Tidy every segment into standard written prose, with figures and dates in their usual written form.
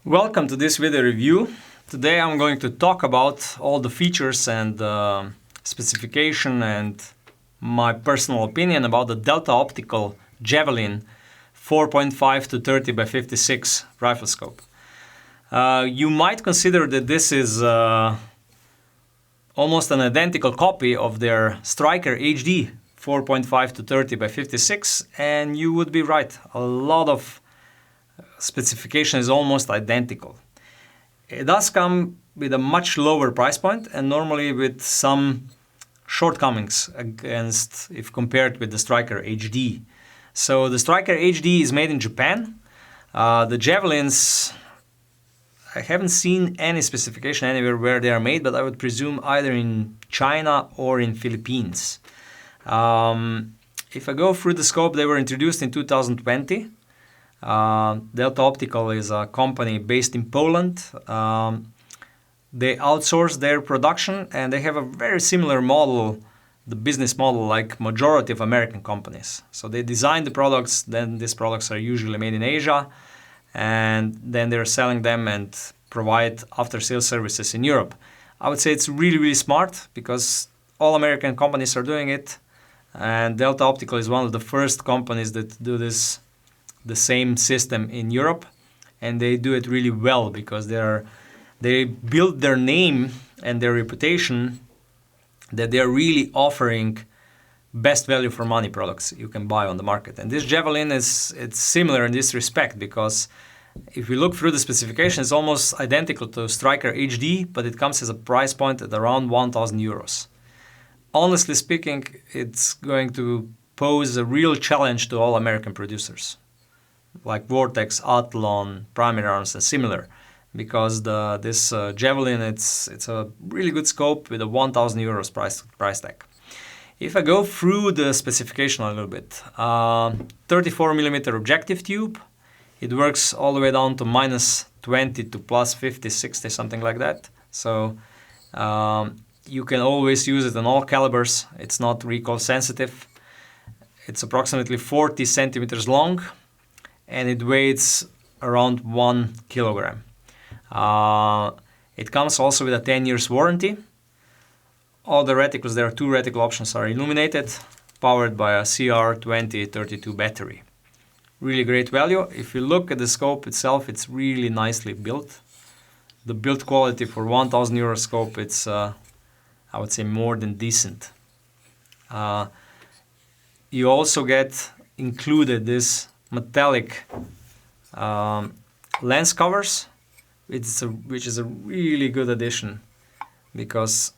Welcome to this video review. Today I'm going to talk about all the features and specification and my personal opinion about the Delta Optical Javelin 4.5 to 30 by 56 rifle scope. You might consider that this is almost an identical copy of their Striker HD 4.5 to 30 by 56, and you would be right. A lot of specification is almost identical. It does come with a much lower price point and normally with some shortcomings against if compared with the Striker HD. So the Striker HD is made in Japan. The Javelins, I haven't seen any specification anywhere where they are made, but I would presume either in China or in Philippines. If I go through the scope, they were introduced in 2020. Delta Optical is a company based in Poland. They outsource their production and they have a very similar model, the business model, like majority of American companies. So they design the products, then these products are usually made in Asia, and then they're selling them and provide after-sales services in Europe. I would say it's really smart because all American companies are doing it, and Delta Optical is one of the first companies that do this, the same system in Europe, and they do it really well because they build their name and their reputation that they are really offering best value for money products you can buy on the market. And this Javelin it's similar in this respect because if we look through the specification, it's almost identical to Striker HD, but it comes as a price point at around 1,000 euros. Honestly speaking, it's going to pose a real challenge to all American producers like Vortex, Athlon, Primary Arms, and similar, because this Javelin, it's a really good scope with a 1,000 euros price tag. If I go through the specification a little bit, 34mm objective tube, it works all the way down to -20 to +50, 60, something like that. So you can always use it in all calibers. It's not recoil sensitive. It's approximately 40 centimeters long, and it weighs around 1 kilogram. It comes also with a 10 years warranty. All the reticles, there are two reticle options, are illuminated, powered by a CR2032 battery. Really great value. If you look at the scope itself, it's really nicely built. The build quality for 1,000 euro scope, it's I would say more than decent. You also get included this metallic lens covers, which is a really good addition because,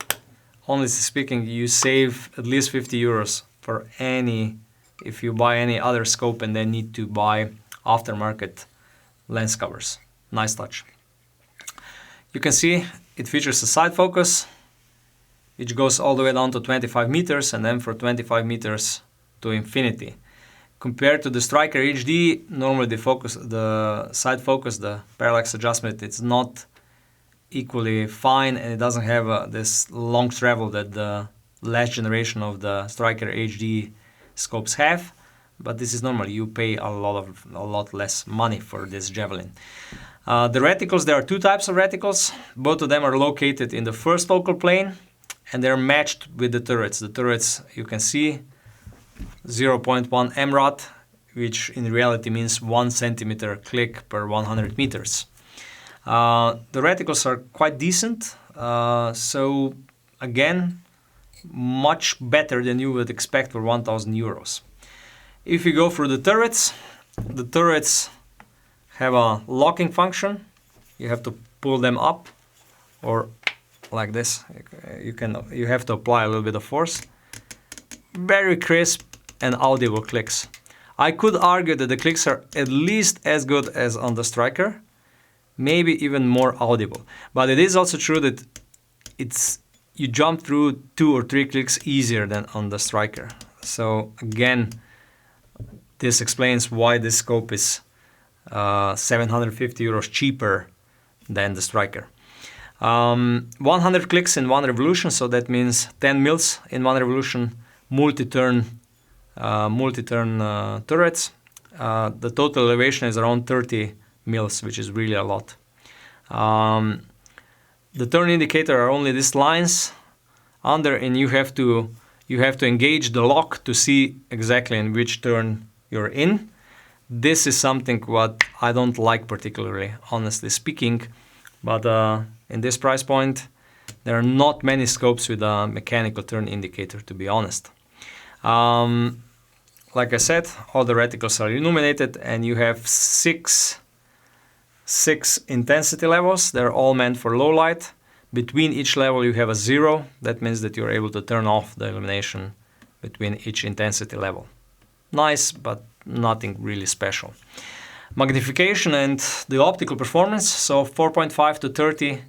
honestly speaking, you save at least 50 euros for if you buy any other scope and then need to buy aftermarket lens covers. Nice touch. You can see it features a side focus, which goes all the way down to 25 meters and then for 25 meters to infinity. Compared to the Striker HD, normally the side focus, the parallax adjustment, it's not equally fine, and it doesn't have this long travel that the last generation of the Striker HD scopes have. But this is normal. You pay a lot less money for this Javelin. The reticles, there are two types of reticles. Both of them are located in the first focal plane, and they're matched with the turrets. The turrets, you can see, 0.1 MRAD, which in reality means 1 centimeter click per 100 meters. The reticles are quite decent, so again, much better than you would expect for 1,000 euros. If you go through the turrets have a locking function. You have to pull them up, or like this. You have to apply a little bit of force. Very crisp and audible clicks. I could argue that the clicks are at least as good as on the Striker, maybe even more audible. But it is also true that you jump through 2 or 3 clicks easier than on the Striker. So again, this explains why this scope is 750 euros cheaper than the Striker. 100 clicks in 1 revolution, so that means 10 mils in 1 revolution. Multi-turn turrets. The total elevation is around 30 mils, which is really a lot. The turn indicator are only these lines under, and you have to engage the lock to see exactly in which turn you're in. This is something what I don't like particularly, honestly speaking, but in this price point there are not many scopes with a mechanical turn indicator, to be honest. Like I said, all the reticles are illuminated, and you have six intensity levels. They're all meant for low light. Between each level you have a 0. That means that you're able to turn off the illumination between each intensity level. Nice, but nothing really special. Magnification and the optical performance, so 4.5 to 30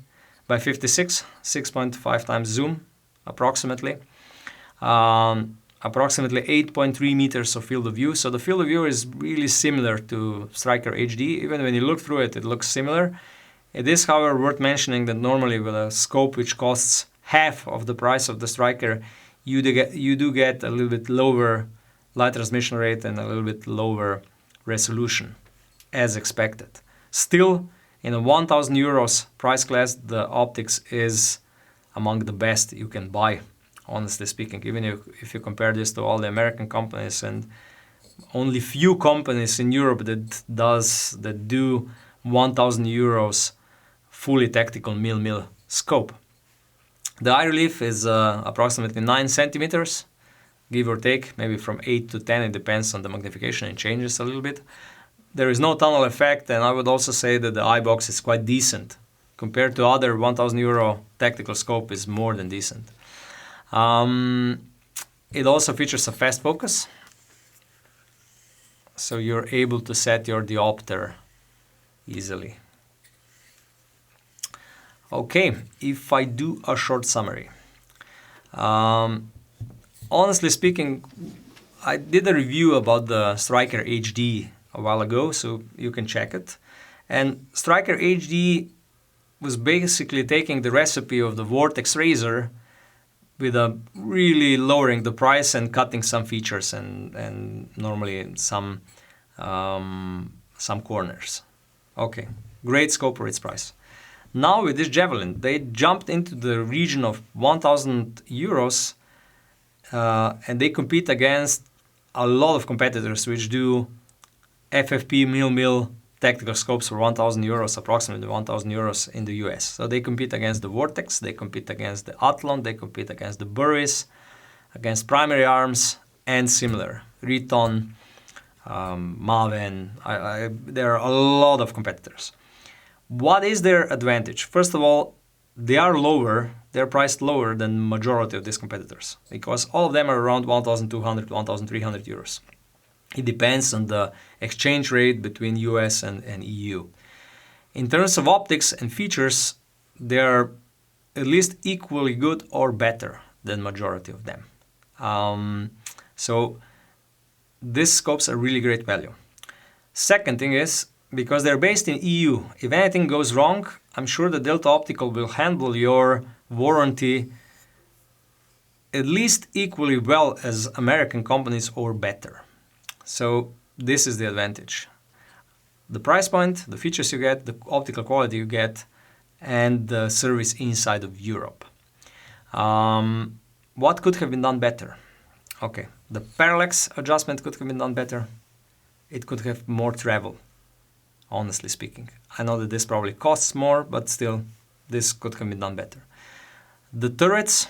by 56, 6.5 times zoom approximately. Approximately 8.3 meters of field of view. So the field of view is really similar to Striker HD. Even when you look through it, it looks similar. It is, however, worth mentioning that normally with a scope which costs half of the price of the Striker, you do get a little bit lower light transmission rate and a little bit lower resolution, as expected. Still, in a 1,000 euros price class, the optics is among the best you can buy, honestly speaking. Even if you compare this to all the American companies, and only few companies in Europe that do 1,000 euros fully tactical mil scope. The eye relief is approximately 9 centimeters, give or take, maybe from 8 to 10, it depends on the magnification, it changes a little bit. There is no tunnel effect, and I would also say that the eye box is quite decent. Compared to other 1,000 euro tactical scope, is more than decent. It also features a fast focus, so you're able to set your diopter easily. Okay, if I do a short summary. Honestly speaking, I did a review about the Striker HD a while ago, so you can check it. And Striker HD was basically taking the recipe of the Vortex Razor with a really lowering the price and cutting some features and normally some corners. Okay, great scope for its price. Now with this Javelin, they jumped into the region of 1,000 euros and they compete against a lot of competitors which do FFP mil tactical scopes for 1,000 euros, approximately 1,000 euros in the US. So they compete against the Vortex, they compete against the Athlon, they compete against the Burris, against Primary Arms, and similar. Riton, Maven, there are a lot of competitors. What is their advantage? First of all, they're priced lower than majority of these competitors, because all of them are around 1,200, 1,300 euros. It depends on the exchange rate between US and EU. In terms of optics and features, they are at least equally good or better than majority of them. So these scopes are really great value. Second thing is, because they're based in EU, if anything goes wrong, I'm sure that Delta Optical will handle your warranty at least equally well as American companies or better. So this is the advantage. The price point, the features you get, the optical quality you get, and the service inside of Europe. What could have been done better? Okay, the parallax adjustment could have been done better. It could have more travel, honestly speaking. I know that this probably costs more, but still, this could have been done better. The turrets,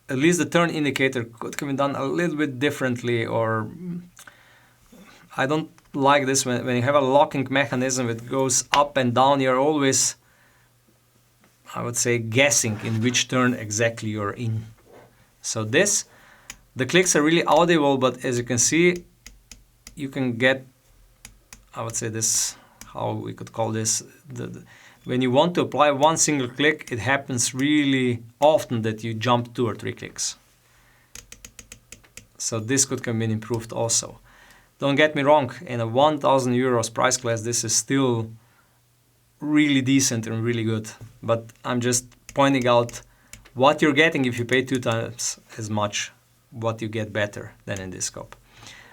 at least the turn indicator could have been done a little bit differently, or I don't like this when you have a locking mechanism that goes up and down, you're always, I would say, guessing in which turn exactly you're in. So the clicks are really audible, but as you can see, you can get, I would say this, how we could call this, when you want to apply one single click, it happens really often that you jump 2 or 3 clicks. So this could have been improved also. Don't get me wrong, in a 1,000 euros price class, this is still really decent and really good. But I'm just pointing out what you're getting if you pay 2 times as much, what you get better than in this scope.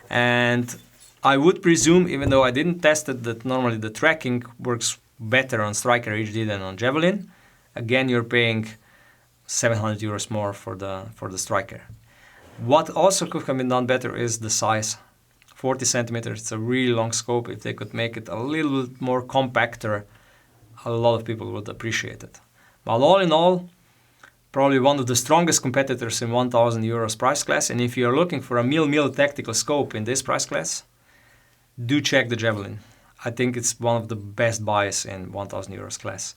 And I would presume, even though I didn't test it, that normally the tracking works better on Striker HD than on Javelin. Again, you're paying 700 euros more for the Striker. What also could have been done better is the size. 40 centimeters, it's a really long scope. If they could make it a little bit more compactor, a lot of people would appreciate it. But all in all, probably one of the strongest competitors in 1000 euros price class. And if you're looking for a mil tactical scope in this price class, do check the Javelin. I think it's one of the best buys in 1000 euros class.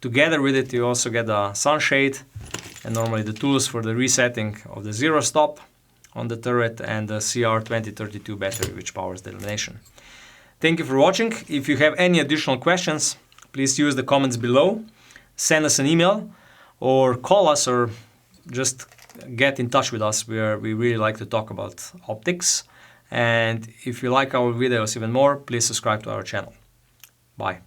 Together with it, you also get a sunshade and normally the tools for the resetting of the zero stop on the turret and the CR2032 battery, which powers the illumination. Thank you for watching. If you have any additional questions, please use the comments below, send us an email, or call us, or just get in touch with us. We really like to talk about optics. And if you like our videos even more, please subscribe to our channel. Bye.